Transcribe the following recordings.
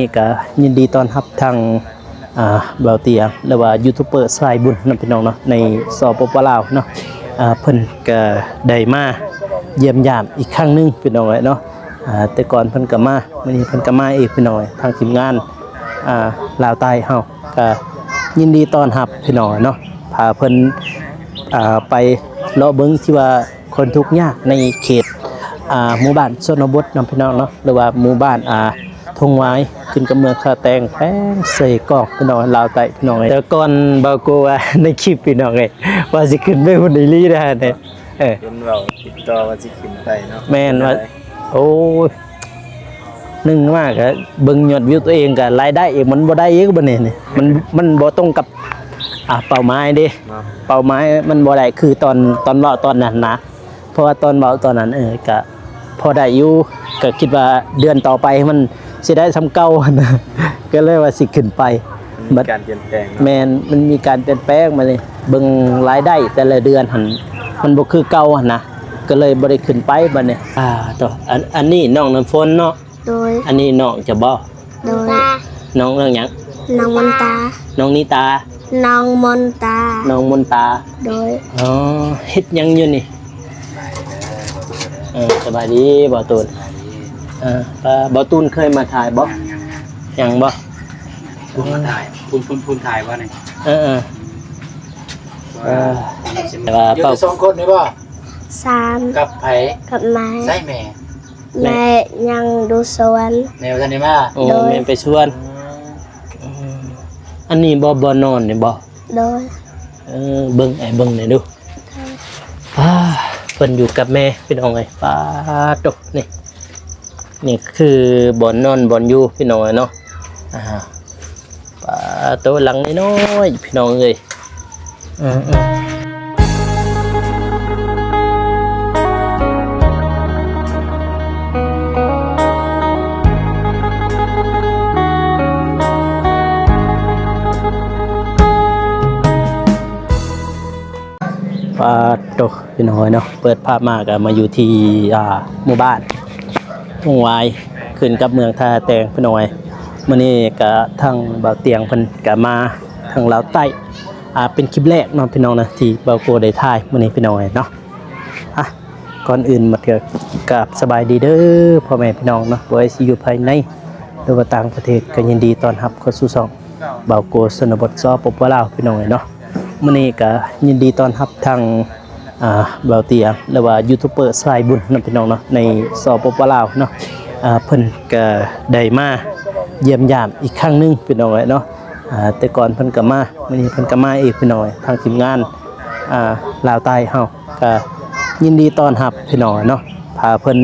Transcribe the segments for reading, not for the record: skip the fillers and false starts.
นี่ก็ยินดีต้อนรับทางเบาเตียหรือว่ายูทูบเบอร์สายบุญนำพี่น้องเนาะในสปปลาวเนาะเพิ่นก็ได้มาเยี่ยมยามอีกครั้งนึงพี่น้องเนาะแต่ก่อนเพิ่นก็มามื้อนี้เพิ่นก็มาอีกพี่น้องทางทีมงานลาวใต้เฮาก็ยินดีต้อนรับพี่น้องเนาะพาเพิ่นไปเลาะเบิ่งที่ว่าคนทุกข์ยากในเขตหมู่บ้านชนบทนำพี่น้องเนาะหรือว่าหมู่บ้านทงไว้ขึ้นกับเมืองคาแตงแป้งเสยกอกพี่น้องลาวใต้พี่น้องแต่ก่อนบาโกว่าในคลิปพี่น้องว่าสิขึ้นไปหุ่นอีลี่ได้เนี่ยเห็นเราติดต่อว่าสิขึ้นไปเนาะแม่นว่าโอ้นึงมากอะเบิ่งยอดวิวตัวเองกับรายได้เองมันบ่ได้เองบ่เนี่ยมันบ่ตรงกับเป้าหมายเด้เป้าหมายมันบ่ได้คือตอนเว้าตอนนั้นนะเพราะว่าตอนเว้าตอนนั้นก็พอได้อยู่ก็คิดว่าเดือนต่อไปมันสิได้ซ้ำเก่านะก็เลยว่าสิขึ้นไปมีการเปลี่ยนแปลงแม่นมันมีการเปลี่ยนแปลงมาเลยเบิ่งรายได้แต่ละเดือนหั่นมันบ่คือเก่าหั่นนะก็เลยบ่ได้ขึ้นไปบัดนี้ต่ออันนี้น้องน้ำฝนเนาะโดยอันนี้น้องจะบ่โดยน้องหยังน้องมนตาน้องนิตาน้องมนตาน้องมนตาโดยอ๋อเฮ็ดหยังอยู่นี่สบายดีบ่ตูนบ่ตูนเคยมาถ่ายบ่ยังบ่คุณมาถ่ายคุณถ่ายว่าไงแต่ว่าอยู่สองคนนี่บ่3กับไผกับแม่ใช่แม่ ยังดูสวนแม่ว่าท่านได้มาโอ้แม่ไปชวนอันนี้บ่นอนนี่บ่โดยเบิ่งเบิ่งหน่อยดูเพิ่นอยู่กับแม่พี่น้องเอ้ยตกนี่คือบ่อนนอนบ่อนอยู่พี่น้องเนาะตัวหลังน้อยพี่น้องเอ้ยตกพี่น้อยเนาะเปิดภาพมาก็มาอยู่ที่หมู่บ้านทุ่งวายขึ้นกับเมืองท่าแตงพี่น้อยมื้อนี้ก็ทางเบาเตียงเพิ่นก็มาทางลาวใต้เป็นคลิปแรกเนาะพี่น้องนะที่เบาโกได้ถ่ายมื้อนี้พี่น้อยเนาะก่อนอื่นมาเถอะกับสบายดีเด้อพ่อแม่พี่น้องเนาะบ่ว่าสิอยู่ภายในหรือว่าต่างประเทศก็ยินดีต้อนรับเข้าสู่ช่องเบาโกชนบทสปปลาวพี่น้องเนาะมื้อนี้ก็ยินดีต้อนรับทางเบาเตียหรือว่ายูทูบเบอร์สายบุญนำพี่น้องเนาะในสปปลาวเนาะเพิ่นก็ได้มาเยี่ยมยามอีกครั้งนึงพี่น้องเนาะแต่ก่อนเพิ่นก็มามื้อนี้เพิ่นก็มาอีกพี่น้องทางทีมงานลาวใต้เฮาก็ยินดีต้อนรับพี่น้องเนาะพาเพิ่น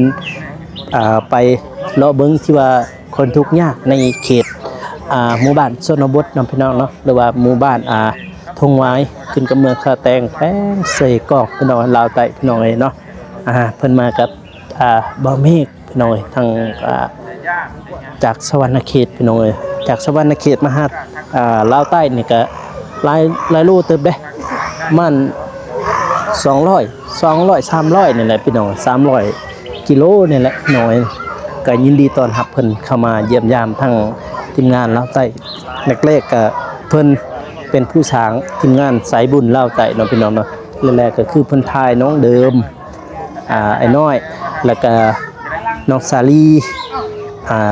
ไปเลาะเบิ่งที่ว่าคนทุกข์ยากในเขตหมู่บ้านชนบทนำพี่น้องเนาะหรือว่าหมู่บ้านทงไว้ขึ้นกับเมืองคาแตงแป้งเสยกอกพี่น้องลาวใต้พี่น้องเนาะเพิ่นมากับบ่าวเมฆพี่น้องทางจากสวรรณเขตพี่น้องจากสวรรณเขตมาหาลาวใต้นี่ก็หลายโลเติบเด้มัน200 300นี่แหละพี่น้อง300กิโลนี่แหละน้อยก็ยินดีต้อนรับเพิ่นเข้ามาเยี่ยมยามทั้งทีมงานลาวใต้แรกๆก็เพิ่นเป็นผู้สร้างทีมงานสายบุญลาวใต้เนาะพี่น้องเนาะแรกๆก็คือเพิ่นทายน้องเดิมไอ้น้อยแล้วก็น้องสาลี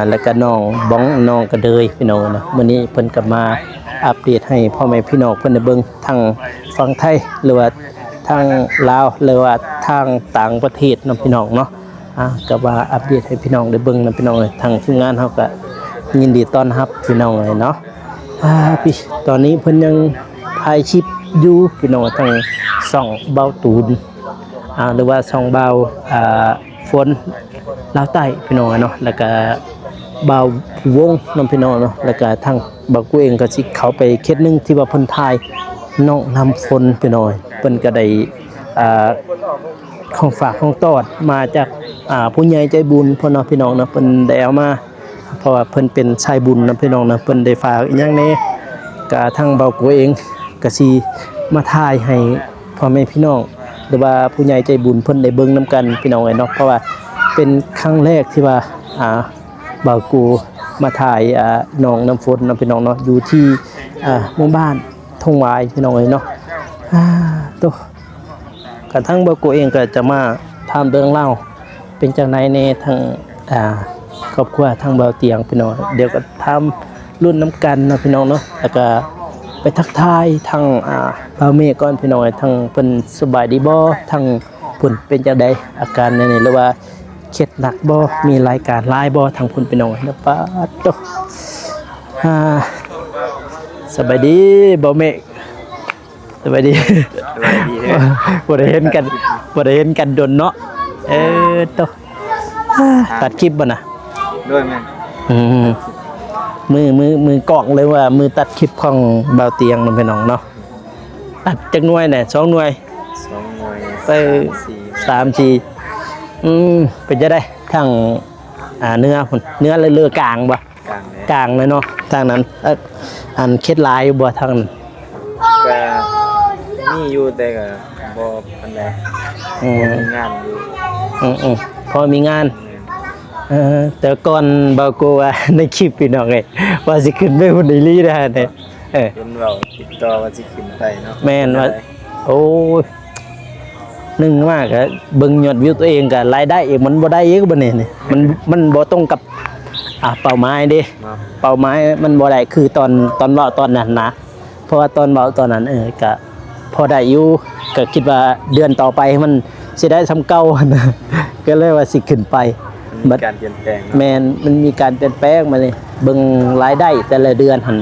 แล้วก็น้องบ้องน้องกระเดยพี่น้องนะมื้อนี้เพิ่นก็มาอัปเดตให้พ่อแม่พี่น้องเพิ่นได้เบิ่งทางฝั่งไทยหรือว่าทางลาวหรือว่าทางต่างประเทศเนาะพี่น้องเนาะก็ว่าอัปเดตให้พี่น้องได้เบิ่งนะพี่น้องทางทีมงานเฮาก็ยินดีต้อนรับพี่น้องเลยเนาะพี่ตอนนี้เพิ่นยังถ่ายคลิปอยู่พี่น้องทางช่องเบาตูนหรือว่าช่องเบาฝนลาวใต้พี่น้องเนาะแล้วก็เบาวงน้องพี่น้องเนาะแล้วก็ทางบ่าวกูเองก็สิเข้าไปเคสนึงที่ว่าเพิ่นถ่ายน้องน้ำฝนพี่น้องเพิ่นก็ได้ของฝากของตอดมาจากผู้ใหญ่ใจบุญพ่อน้องพี่น้องเนาะเพิ่นได้เอามาเพราะว่าเพิ่นเป็นชายบุญนะพี่น้องนะเพิ่นได้ฝากอีหยังแน่ก็ทางเบากูเองก็สิมาถ่ายให้พ่อแม่พี่น้องหรือว่าผู้ใหญ่ใจบุญเพิ่นได้เบิ่งนํกันพี่น้องเนาะเพราะว่าเป็นครั้งแรกที่ว่าเบากู มาถ่ายน้องน้ำฝนนะพี่น้องเนาะอยู่ที่หมู่บ้านทุ่งวายพี่น้องเอ้ยเนาะตัวกระทั่งเบาโกเองก็จะมาทำเรื่องเล่าเป็นจังไดในทางครอบครัวทางเบาเตียงพี่น้องเดี๋ยวก็ทำรุ่นน้ำกันนะพี่น้องเนาะแล้วก็ไปทักทายทางเบาเมฆก่อนพี่น้องทางเพิ่นสบายดีบ่ทางเพิ่นเป็นจังไดอาการนี่หรือว่าเครียดหนักบ่มีรายการหลายบ่ทางเพิ่นพี่น้องนะป้าดโตสบายดีเบาเมฆสบายดีบ่ได้เห็นกันดนเนาะโตตัดคลิปบ่น่ะด้วยแม่มือกล่องเลยว่ามือตัดคลิปของเบาเตียงมันเป็นน้องเนาะตัดจักหน่วยเนี่ย2หน่วยไป3 4เป็นจะได้ทั้งเนื้อพุ่นเนื้อเลือกลางบ่กลางเลยเนาะทางนั้นอันเคล็ดลายบ่ทางนั้นก็มีอยู่แต่ก็บ่ปานใดมีงานอยู่พอมีงานแต่ก่อนบาโกว่าในคลิปพี่น้องเอ้ยว่าสิขึ้นไปหุ่นอีหลีได้เนี่ยเพิ่นเว้าติดต่อว่าสิขึ้นไปเนาะแม่นว่าโอ้ยนึงมากก็เบิ่งยอดวิวตัวเองก็รายได้เองมันบ่ได้อีกบ่นี่มันบ่ตรงกับเป้าหมายเด้เป้าหมายมันบ่ได้คือตอนเว้าตอนนั้นนะเพราะว่าตอนเว้าตอนนั้นก็พอได้อยู่ก็คิดว่าเดือนต่อไปมันสิได้ซ้ำเก่านะก็เลยว่าสิขึ้นไปมีการเปลี่ยนแปลงแม่นมันมีการเปลี่ยนแปลงมาเลยเบิ่งรายได้แต่ละเดือนหั่น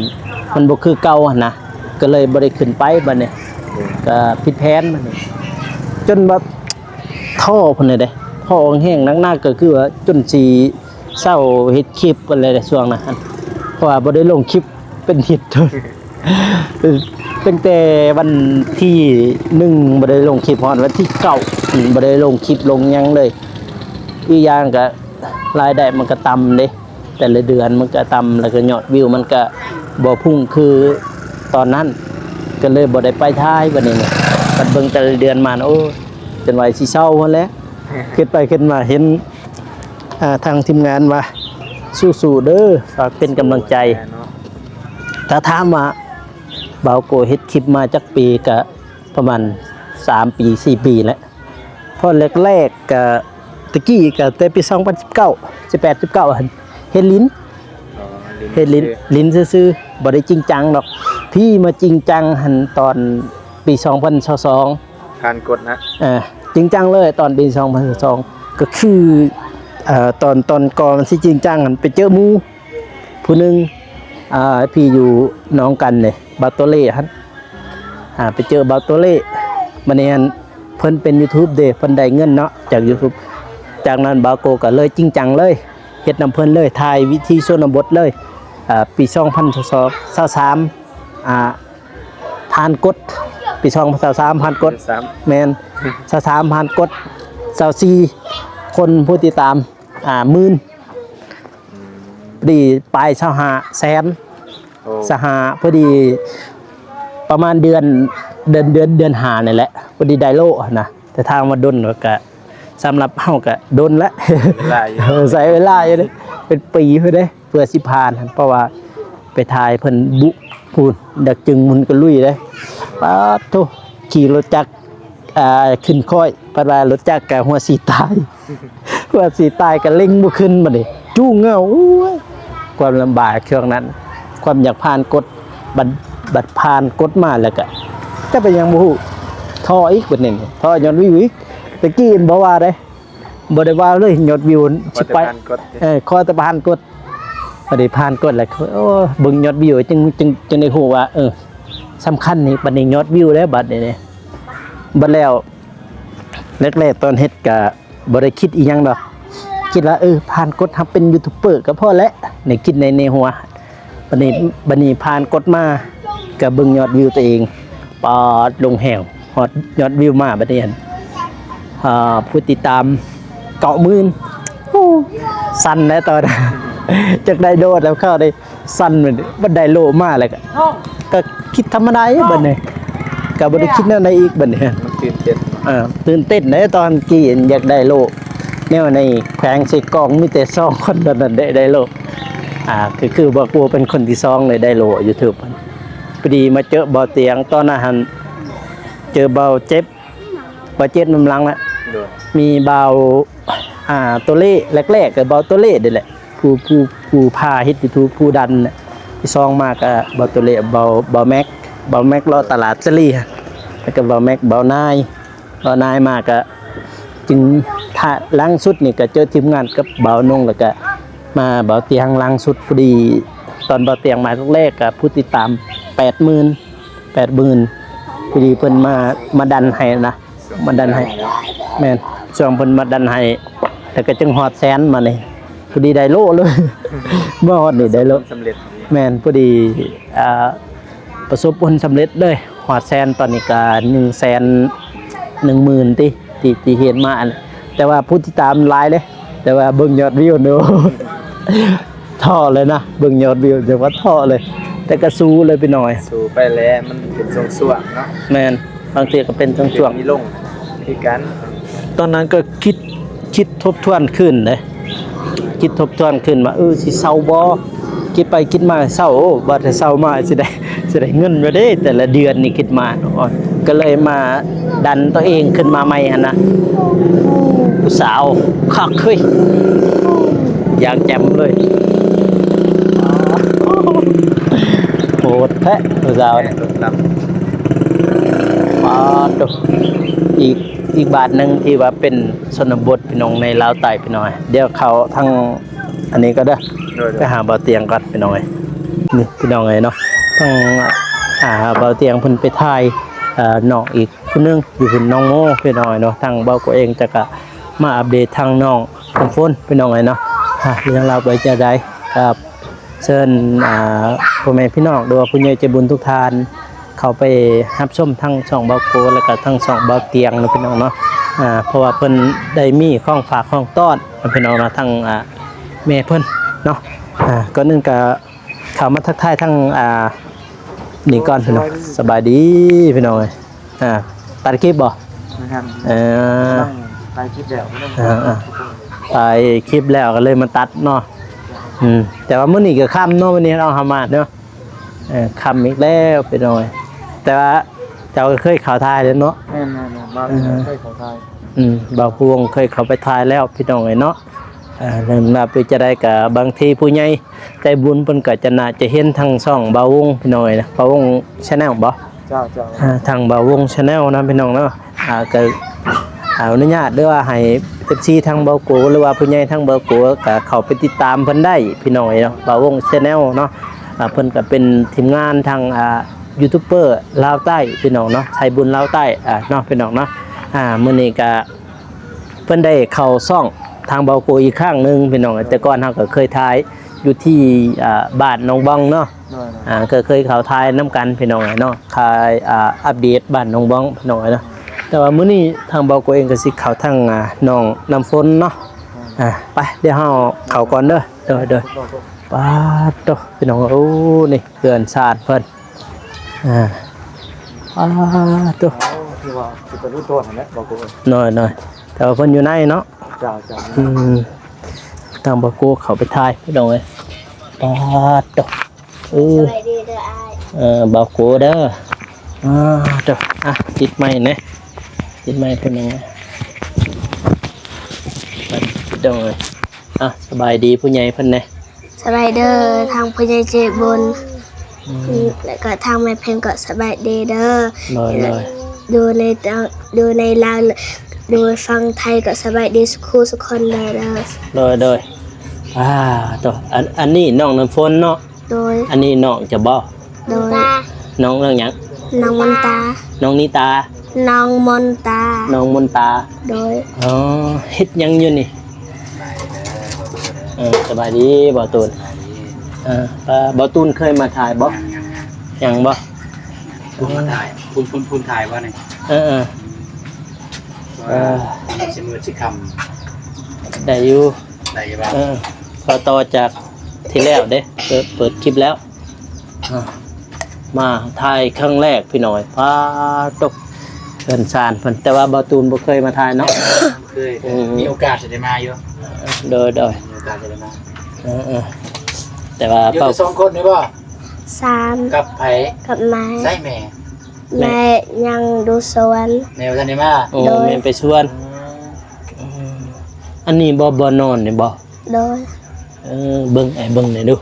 มันบ่คือเก่าหั่นนะก็เลยบ่ได้ขึ้นไปบัดนี้ก็ผิดแผนบัดนี้จนว่าท่อพุ่นน่ะเด้ท่อแห้งนักๆก็คือว่าจนสิเศร้าเฮ็ดคลิปกันเลยช่วงนั้นเพราะว่าบ่ได้ลงคลิปเป็นฮิตตั้งแต่วันที่1บ่ได้ลงคลิปฮอดวันที่9บ่ได้ลงคลิปลงหยังเลยอีกอย่างก็รายได้มันก็ต่ำเด้แต่ละเดือนมันก็ต่ำแล้วก็ยอดวิวมันก็บ่พุ่งคือตอนนั้นก็เลยบ่ได้ไปท้ายบัดนี้เนี่ยบัดเบิ่งแต่ละเดือนมาโอ้จนว่าสิเศร้าพุ่นแหละขึ้นไปขึ้นมาเห็นทางทีมงานว่าสู้ๆเด้อฝากเป็นกำลังใจถ้าถามว่าเบาโกเฮ็ดคลิปมาจักปีก็ประมาณ3 ปี 4 ปีแล้วพอแรกๆก็ตะกี้ก็แต่ปี2019 18 19หั่นเฮ็ดลิ้นซื่อๆบ่ได้จริงจังดอกพี่มาจริงจังหั่นตอนปี2022ผ่านกฎนะจริงจังเลยตอนปี2022ก็คือตอนก่อนสิจริงจังหั่นไปเจอหมู่ผู้นึงพี่อยู่น้องกันนี่บาโตเล่หั่นไปเจอบาโตเล่มื้อนี้เพิ่นเป็น YouTube เด้เพิ่นได้เงินเนาะจาก YouTubeจากนั้นบาโกก็เลยจริงจังเลยเฮ็ดนำเพิ่นเลยถ่ายวิธีชนบทเลยปี2023ผ่านกฎปี2023ผ่านกฎแม่น23ผ่านกฎ24คนผู้ติดตาม10,000พอดีปลาย25แสนพอดีประมาณเดือน5นี่แหละพอดีได้โลนะแต่ทางมาดนก็สำหรับเฮาก็โดนละใส่เวลาอยู่เด้เป็นปีเพิ่นเด้เพื่อสิผ่านเพราะว่าไปถ่ายเพิ่นบุพูนดักจึงมุนก็ลุยเด้ป๊าดโตขี่รถจักรขึ้นค่อยปานว่ารถจักรก็หัวสีตายก็เร่งบ่ขึ้นบัดนี้จู้เงาโอ้ยความลำบากช่วงนั้นความอยากผ่านกฎบัดผ่านกฎมาแล้วก็จะไปยังบ่ฮู้ท่ออีกบัดนี้ท่อยอดวิวอีกตะกี้บ่ว่าได้บ่ได้ว่าเลยยอดวิวสิไปขอแต่ผ่านกฎบ่ได้ผ่านกฎแล้วโอ้เบิ่งยอดวิวจึงได้ฮู้ว่าสำคัญนี่บัดนี้ยอดวิวแล้วบัดนี้บัดแล้วแรกๆตอนเฮ็ดก็บ่ได้คิดอีหยังดอกคิดว่าผ่านกฎทำเป็นยูทูบเบอร์ก็พอแล้วนี่คิดในหัวบัดนี้ผ่านกฎมาก็เบิ่งยอดวิวตัวเองปอดลงแหวฮอดยอดวิวมาบัดนี้ผู้ติดตาม90,000สั่นแล้วตอนจากได้โดดแล้วเข้าได้สั่นบันไดโลมาแล้วก็คิดธรรมดาบัดนี้ก็บ่ได้คิดแนวใดอีกบัดนี้ตื่นเต้นตอนกี้อยากได้โลแนวในแขวงใส่กล่องมีแต่2คนนั้นได้โล คือบ่กลัวเป็นคนที่2เลยได้โล YouTube พอดีมาเจอเบาเตียงตอนนั้นหั่นเจอเบาเจ็บน้ำหลังแล้ว โดย มีเบาตัวเล่แรกๆก็เบาตัวเล่นี่แหละผู้พาเฮ็ด YouTube ผู้ดันน่ะที่ซองมากก็เบาตัวเล่เบาแม็กรอตลาดซะลี่แล้วก็เบาแม็กเบานายมากก็จึงถ้าล่างสุดนี่ก็เจอทีมงานกับเบานงแล้วก็มาเบาเตียงล่างสุดพอดีตอนเบาเตียงมาแรกๆก็ผู้ติดตาม 80,000 พอดีเพิ่นมาดันให้นะมาดันให้แม่นช่วงเพิ่นมาดันให้แต่ก็จึงฮอดแสนมานี่พอดีได้โลเลย บ่ฮอดนี่ได้โล สำเร็จ แม่นพอดีประสบผลสำเร็จเลยฮอดแสนตอนนี้ก็110,000ที่เห็นมาอันแต่ว่าผู้ติดตามหลายเลยแต่ว่าเบิ่งยอดวิวเนาะ ท่อเลยนะเบิ่งยอดวิวแต่ว่าท่อเลย แต่ก็สู้เลยไปหน่อย สู่ไปแล้วมันเป็นช่วงๆเนาะ แม่นบางทีก็เป็นช่วง มีลงคือกัน ๆตอนนั้นก็คิดทบทวนขึ้นเลยคิดทบทวนขึ้นว่าสิเซาบ่คิดไปคิดมาเซาโอ้บ่ได้เซามาสิได้เงินบ่ได้แต่ละเดือนนี่คิดมาก็เลยมาดันตัวเองขึ้นมาใหม่หั่นนะผู้สาวคักเฮ้ยอยากแจ่มเลยโหดแท้ผู้สาวเนี่ย รับ ดอีกบาทหนึ่งที่ว่าเป็นชนบทพี่น้องในลาวใต้พี่น้อยเดี๋ยวเขาทางอันนี้ก็ได้ โดย ไปหาเบาเตียงก่อนพี่น้อยนี่พี่น้องเนาะทางเบาเตียงเพิ่นไปถ่ายน้องอีกผู้นึงอยู่เพิ่นน้องโมพี่น้อยเนาะทางเบาก็เองจะก็มาอัปเดตทางน้องของฝนพี่น้องเนาะเรื่องราวไปจะได้ครับเชิญพ่อแม่พี่น้องหรือว่าผู้ใหญ่ใจบุญทุกท่านเข้าไปรับชมทั้งช่องเบาโกแล้วก็ทั้งช่องเบาเตียงนะพี่น้องเนาะเพราะว่าเพิ่นได้มีของฝากของต้อนพี่น้องเนาะทั้งแม่เพิ่นเนาะก่อนอื่นก็เข้ามาทักทายทั้งนี่ก่อนพี่น้องสบายดีพี่น้องตัดคลิปบ่ นะครับ ต้อง ไปคิดแล้วไม่ต้อง ไปคลิปแล้วก็เลยมาตัดเนาะแต่ว่ามื้อนี้ก็ค่ำเนาะวันนี้เราทำมาเนาะค่ำอีกแล้วพี่น้อยแต่ว่าเจ้าก็เคยข่าวทายแล้วเนาะ แม่ๆบ้านเคยขอทาย บ่าวพวงเคยเข้าไปทายแล้วพี่น้องเนาะเริ่มนับไปจะได้กับบางทีผู้ใหญ่ใจบุญเพิ่นก็จะน่าจะเห็นทางช่องบ่าววงพี่น้อยนะบ่าววง Channel บ่ เจ้า ทางบ่าววง Channel นะพี่น้องเนาะก็อนุญาตด้วยว่าให้ FC ทางบ่าวโกหรือว่าผู้ใหญ่ทางบ่าวโกก็เข้าไปติดตามเพิ่นได้พี่น้อยเนาะบ่าววง Channel เนาะเพิ่นก็เป็นทีมงานทางยูทูบเบอร์ลาวใต้พี่น้องเนาะไทยบุญลาวใต้เนาะพี่น้องเนาะมื้อนี้ก็เพิ่นได้เข้าซ่องทางเบาโกอีกครั้งหนึงพี่น้องแต่ก่อนเฮาก็เคยถ่ายอยู่ที่บ้านน้องบ้องเนาะก็เคยเข้าถ่ายนํกันพี่น้องเนาะถ่ายอัปเดตบ้านน้องบ้องพี่น้องเนาะแต่ว่ามื้อนี้ทางเบาโกเองก็สิเข้าทางน้องน้ำฝนเนาะไปเดี๋ยวเฮาเข้าก่อนเด้อปาดโตพี่น้องโอ้นี่เพื่อนชาติเพิ่นปาดโต คือว่าจะเป็นรูปตัวนั่นแหละบอกกู หน่อยแต่ว่าเพิ่นอยู่ในเนาะ เจ้า ทางบาโกเขาไปทายพี่น้องเอ้ยปาดโตสบายดีเด้ออ้าย บาโกเด้อโตติดไม้นะติดไม้เพิ่นยังไงพี่น้องเอ้ยสบายดีผู้ใหญ่เพิ่นนะ สบายเด้อทางผู้ใหญ่ใจบุญแล้วก็ทางแม่เพลงก็สบายดีเด้อ เลย ดูในลาวดูฟังไทยก็สบายดีสุขคนเลยเด้อ เลยโตอันนี้น้องน้ำฝนเนาะ โดย อันนี้น้องจะบ่ โดย น้องเรื่องหยัง น้องมนตา น้องนิตา น้องมนตา น้องมนตา โดย เฮ็ดหยังอยู่นี่สบายดีบ่ตูนบ่ตูนเคยมาถ่ายบ่ยังบ่ คุณถ่ายคุณถ่ายว่าไงชิมือชิค ได้อยู่ ำได้บ้าง พอต่อจากที่แล้วเด้เปิดคลิปแล้วมาถ่ายครั้งแรกพี่หน่อยพาตกเพิ่นซานเพิ่นแต่ว่าบ่ตูนบ่เคยมาถ่ายเนาะ เคยมีโอกาสจะได้มาอยู่ โดย มีโอกาสจะได้มา แต่ แต่ว่า อยู่ เป้า แต่2คนนี่บ่ 3 กับไผ กับแม่ ใส่แม่ แม่ยังดูสวน แนวทันได้มา โอ้แม่นไปชวนอันนี้บ่นอนนี่บ่ โดย เบิ่งเบิ่งหน่อยดู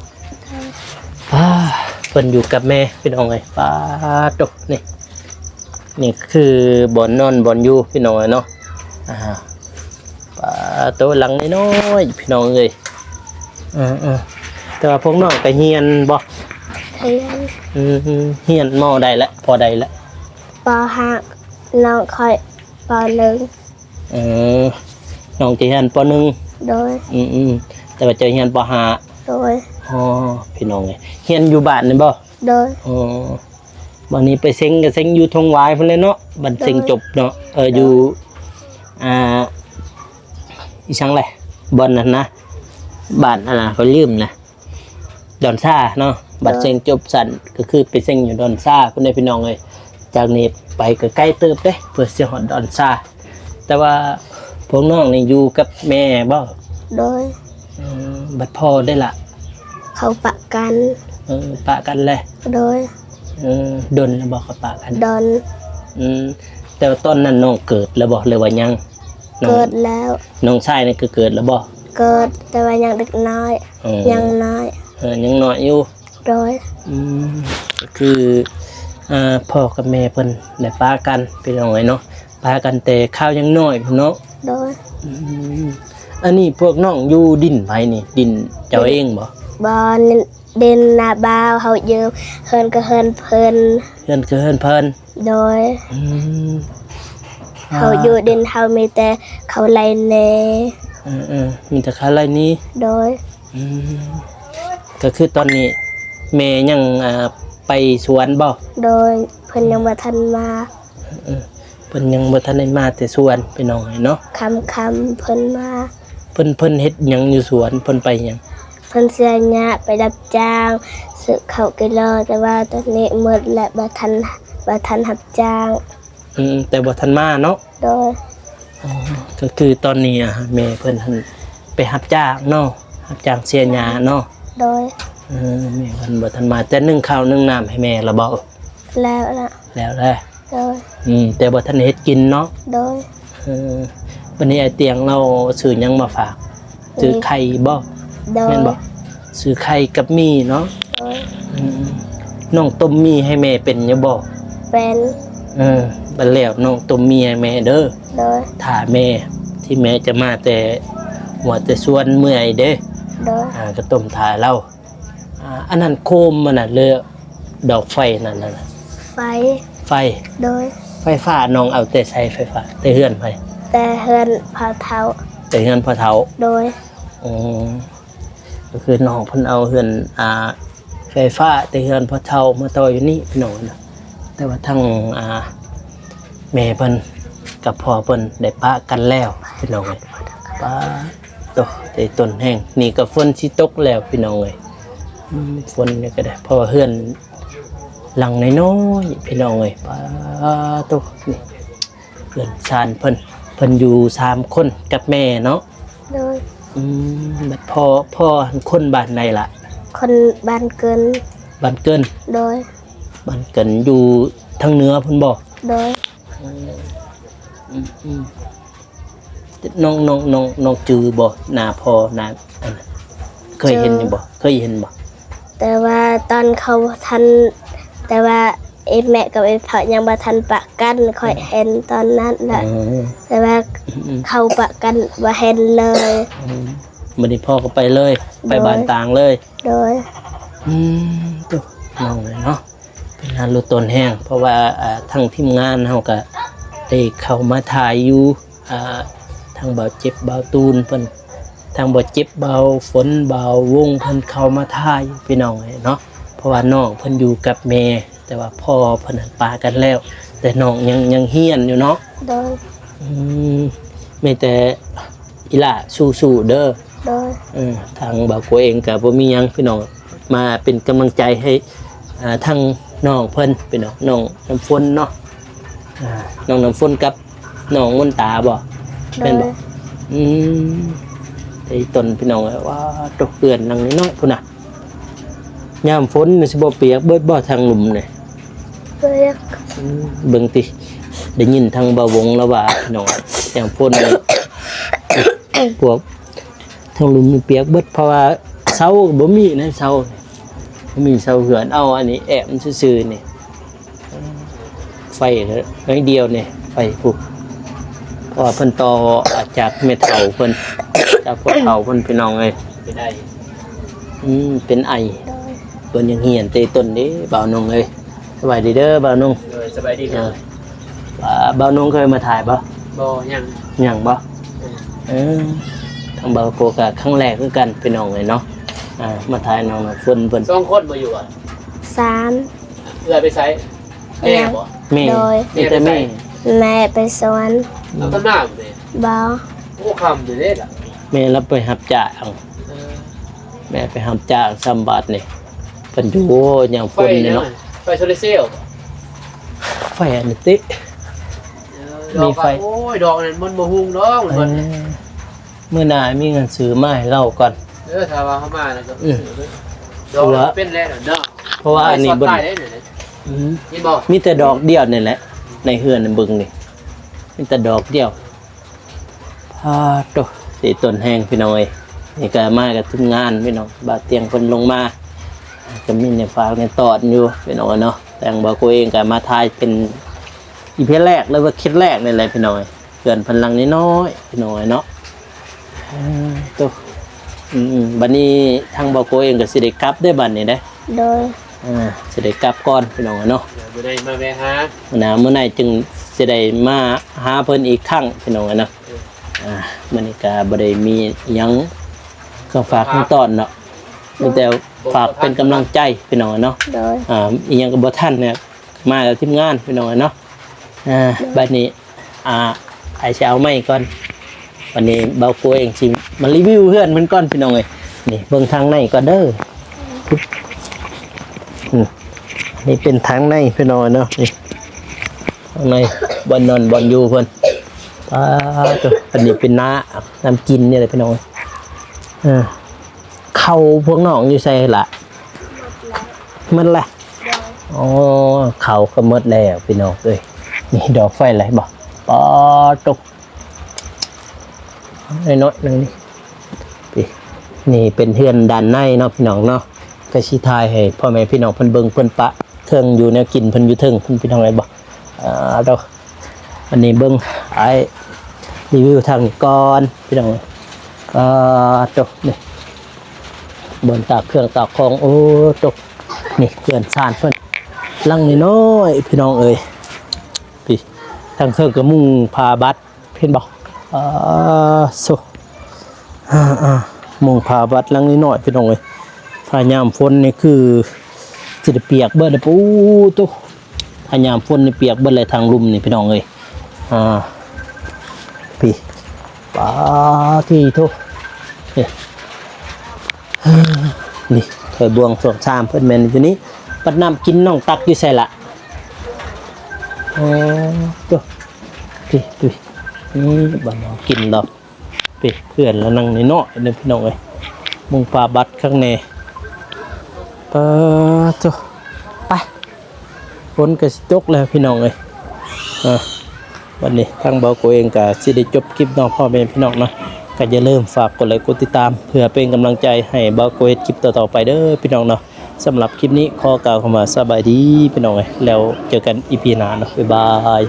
ป้าเพิ่นอยู่กับแม่พี่น้องเอ้ยป้าตกนี่คือบ่อนนอนบ่อนอยู่พี่น้องเอ้ยเนาะป้าโตหลังน้อยๆพี่น้องเอ้ยแต่ว่าพวกน้องก็เฮียนบ่ เรียน เฮียนมอได้แล้วพอได้แล้ว ป .5 น้องค่อยป น้องจะเฮียนป .1 .1 โดย แต่ว่าจะเฮียนป .5 โดย อ๋อพี่น้องเอ้ยเฮียนอยู่บ้านนี่บ่ โดย อ๋อวันนี้ไปเซ็งก็เซ็งอยู่ทงหวายพุ่นเลยเนาะบันเซ็งจบเนาะอยู่อีช่างแหละบอนนั่นนะบ้านอันน่ะเขาลืมนะดอนซ่าเนาะบัดเซ็งจบสั่นก็คือไปเซ็งอยู่ดอนซ่าพุ่นเลยพี่น้องเอ้ยจากนี้ไปก็ใกล้เติบเด้เพื่อสิฮอดดอนซ่าแต่ว่าพวกน้องนี่อยู่กับแม่บ่ โดย บัดพ่อได้ละ เขาปะกัน ปะกันเลย โดย ดนแล้วบอกเขาปะกัน ดอน แต่ว่าตอนนั้นน้องเกิดแล้วบอกเลยว่ายังน้อง เกิดแล้ว น้องชายนี่คือเกิดแล้วบอก เกิดแต่ว่ายังเด็กน้อย ยังน้อย ยังน้อยอยู่ โดย ก็คือพ่อกับแม่เพิ่นได้ปะกันพี่น้องเนาะปะกันแต่ข้าวยังน้อยพี่เนาะ โดย อันนี้พวกน้องอยู่ดินไผนี่ดินเจ้าเองบ่ บอนเดินนาบาวเขาเยอะเฮินก็เฮินเพิ่น เพื่อนคือเพื่อนเพิ่น โดย อืม เขาอยู่ดินเขามีแต่เขาไล่เน มีแต่ข้าวไรนี้ โดย ก็คือตอนนี้แม่ยังไปสวนบ่ โดยเพิ่นยังบ่ทันมา เพิ่นยังบ่ทันได้มาแต่สวนไปหน่อยเนาะ คำเพิ่นมา เพิ่นเฮ็ดหยังอยู่สวนเพิ่นไปหยัง เพิ่นเสียหญ้าไปรับจ้างซื้อข้าวกิโลแต่ว่าตอนนี้หมดและบ่ทันรับจ้าง แต่บ่ทันมาเนาะ โดย ก็คือตอนนี้แม่เพิ่นหั่นไปรับจ้างเนาะรับจ้างเสียหญ้าเนาะ โดย แม่เพิ่นบ่ทันมาแต่นึ่งข้าวนึ่งน้ำให้แม่ละบ่ แล้วล่ะ แล้วแหละ โดย แต่บ่ทันเฮ็ดกินเนาะ โดย วันนี้ไอ้เตียงเราซื้อหยังมาฝากซื้อไข่บ่ โดย แม่นบ่ซื้อไข่กับหมี่เนาะ โดย น้องต้มหมี่ให้แม่เป็นอยู่บ่ เป็น บัดแล้วน้องต้มหมี่ให้แม่เด้อ โดย ถ้าแม่ที่แม่จะมาแต่หัวแต่ส่วนเมื่อยเด้ โดย ก็ต้มถ่าเราอันนั้นโคมมันน่ะเลยดอกไฟนั่นน่ะ ไฟ ไฟ โดย ไฟฟ้าน้องเอาแต่ใช้ไฟฟ้าแต่เฮือนไผ แต่เฮือนพาเท้า แต่เฮือนพ่อเฒ่า โดย ก็คือน้องเพิ่นเอาเฮือนไฟฟ้าแต่เฮือนพ่อเฒ่ามาต่ออยู่นี่พี่น้องนะแต่ว่าทั้งแม่เพิ่นกับพ่อเพิ่นได้ปะกันแล้วพี่น้องเอ้ยปะโตใจต้นแห้งนี่ก็ฝนสิตกแล้วพี่น้องเอ้ยฝนนี่ก็ได้เพราะว่าเฮือนหลังน้อยๆพี่น้องเอ้ยปะโตนี่เฮือนชานเพิ่นอยู่3คนกับแม่เนาะ โดย บัดพ่อคนบ้านใดล่ะ คนบ้านเกิน บ้านเกิน โดย บ้านเกินอยู่ทางเหนือพุ่นบ่ โดย น้องจือบ่หน้าพ่อหน้าอันนั้นเคยเห็นอยู่บ่เคยเห็นบ่ แต่ว่าตอนเขาทันแต่ว่าไอ้แม่กับไอ้พ่อยังบ่ทันปะกันค่อยเห็นตอนนั้นแหละแต่ว่าเขาปะกันบ่เห็นเลย บัดนี้พ่อก็ไปเลย ไปบ้านต่างเลย โดย ตุ๊น้องเลยเนาะเป็นงานรู้ตนแห้งเพราะว่าทั้งทีมงานเฮาก็ได้เข้ามาถ่ายอยู่ทางเบาเจ็บเบาตูนเพิ่นทางบ่เจ็บเบาฝนเบาวงเพิ่นเข้ามาถ่ายพี่น้องเนาะเพราะว่าน้องเพิ่นอยู่กับแม่แต่ว่าพ่อเพิ่นปากันแล้ว แต่น้องยังเฮียนอยู่เนาะ โดย มีแต่อีหล่าสู้ๆเด้อ โดย ทางบ่าวกัวเองก็บ่มีหยังพี่น้องมาเป็นกำลังใจให้ทางน้องเพิ่นพี่น้องน้องน้ำฝนเนาะน้องน้ำฝนกับน้องมนตาบ่ โด เป็น ย บ่ไอ้ต้นพี่น้องว่าตกเปื่อนนังน้อยพุ่นน่ะ ยามฝนนี่สิบ่เปียกเบิดบ่ทางหลุมนี่ เปียก เบิ่งติได้ยินทางบ่าววงแล้วว่าพี่น้องยามฝนนี่ พวกทางหลุมนี่เปียกเบิดเพราะว่าเสาบ่มีนะเสาบ่มีเสาเหือนเอาอันนี้แอบมันซื่อๆนี่ไฟน้อยเดียวนี่ไฟปุ๊บเพราะว่าเพิ่นต่อจากเมทัลเพิ่นจากพวกเฒ่าเพิ่นพี่น้องเอ้ย ไปได้ เป็นไอเพิ่นยังเหียนเตะต้นเด้บ่าวนงเอ้ยสบายดีเด้อบ่าวนง เลยสบายดีเนาะ บ่าวนงเคยมาถ่ายบ่ บ่ยัง ยังบ่ทางบ่าวโกก็ครั้งแรกคือกันพี่น้องเอ้ยเนาะมาถ่ายน้องเพิ่น สองคนมาอยู่อ่ะ 3 เอื้อไปไสแม่บ่ แม่ โดย มีแต่แม่ แม่ไปสวน เอาต้นน้ำเลย บ่ โอ้คำอยู่เด้ล่ะ แม่รับไปหับจ้างแม่ไปหับจ้างซ้ำบาทนี่เพิ่นอยู่อย่างฝ ไฟ นนี่ เนี่ย เนาะ ไฟโซลาร์เซลล์ ไฟอันนี้ติ ดอกโอ้ยดอกนั้นมันบ่ฮุงดอกมัน เมื่อหน้ามีเงินซื้อมาให้เราก่อน ถ้าว่าเข้ามาแล้วก็ดอกมันเป็นแล้วเนาะ เพราะว่าอันนี้ บ่ เบิ่ง ได้เนี่ยนี่บ่ มีแต่ดอกเดียวนี่แหละในเฮือนน่ะเบิ่งนี่มีแต่ดอกเดียวพาโตสิต้นแห้งพี่น้องเอ้ยนี่ก็มากับทีมงานพี่น้องบาดเตียงเพิ่นลงมาก็มีในฝากในตอดอยู่พี่น้องเนาะแต่งบ่าวโกเองก็มาทายเป็นอีพีแรกเลยว่าคิดแรกนี่แหละพี่น้องเอ้ยเกินพลังน้อยๆพี่น้องเอ้ยเนาะตัวบัดนี้ทางบ่าวโกเองก็สิได้กลับได้บัดนี้เด้ โดย สิได้กลับก่อนพี่น้องเนาะ บ่ได้มาแวะหา เมื่อไหร่จึงสิได้มาหาเพิ่นอีกครั้งพี่น้องเนาะมื้อนี้ก็บ่ได้มีหยังก็ฝากขั้นตอนเนาะมีแต่ฝากเป็นกำลังใจพี่น้องเนาะ โดย อีหยังก็บ่ทันเนี่ยมากับทีมงานพี่น้องเนาะบัดนี้ไอ้สิเอาไม้ก่อนวันนี้เบาโกเองสิมารีวิวเพื่อนมันก่อนพี่น้องเอ้ยนี่เบิ่งทางในก็เด้อนี่เป็นทางในพี่น้องเนาะนี่ทางในบอนนอนบอนอยู่เพิ่นตัวอันนี้เป็นน้ำกินนี่แหละพี่น้องเข้าพวกน้องอยู่ใส่ละมันแหละอ๋อเข้าก็หมดแล้วพี่น้องเอ้ยนี่ดอกไฟอะไรบ่ปอตกน้อยๆนึงนี่เป็นเฮือนด้านในเนาะพี่น้องเนาะก็สิทายให้พ่อแม่พี่น้องเพิ่นเบิ่งเพิ่นปะเครื่องอยู่แนวกินเพิ่นอยู่เทิงเพิ่นพี่น้องอะไรบ่ดอกอันนี้เบิ่งไอ้รีวิวทางนี้ก่อนพี่น้องตกนี่บนตากเครื่องตากของโอ้ตกนี่เพื่อนซานเพิ่นลังน้อยๆพี่น้องเอ้ยพี่ทางเครื่องก็มุ่งพาบัตรเพิ่นบ่โซมุ่งพาบัตรลังน้อยๆพี่น้องเอ้ยพายามฝนนี่คือสิได้เปียกเบิดปูตุพายามฝนนี่เปียกเบิดเลยทางลุ่มนี่พี่น้องเอ้ยพี่ป้าที่ทุกนี่เคยบวงสรวงสามเพื่อนแมนอยู่นี้ปัดน้ำกินน้องตักอยู่ใส่ละตัวพี่นี่บ้านน้องกินดอกพี่เพื่อนแล้วนั่งในนอกเลยพี่น้องเอ้ยมุงปลาบัดข้างในตัวไปฝนก็สิตกแล้วพี่น้องเอ้ยวันนี้ทางเบาโกเองก็สิได้จบคลิปน้องพ่อแม่พี่น้องเนาะก็อย่าลืมฝากกดไลค์กดติดตามเพื่อเป็นกำลังใจให้เบาโกเฮ็ดคลิปต่อๆไปเด้อพี่น้องเนาะสำหรับคลิปนี้ขอกล่าวคำว่าสบายดีพี่น้องเอ้ยแล้วเจอกันอีพีหน้าเนาะบ๊ายบาย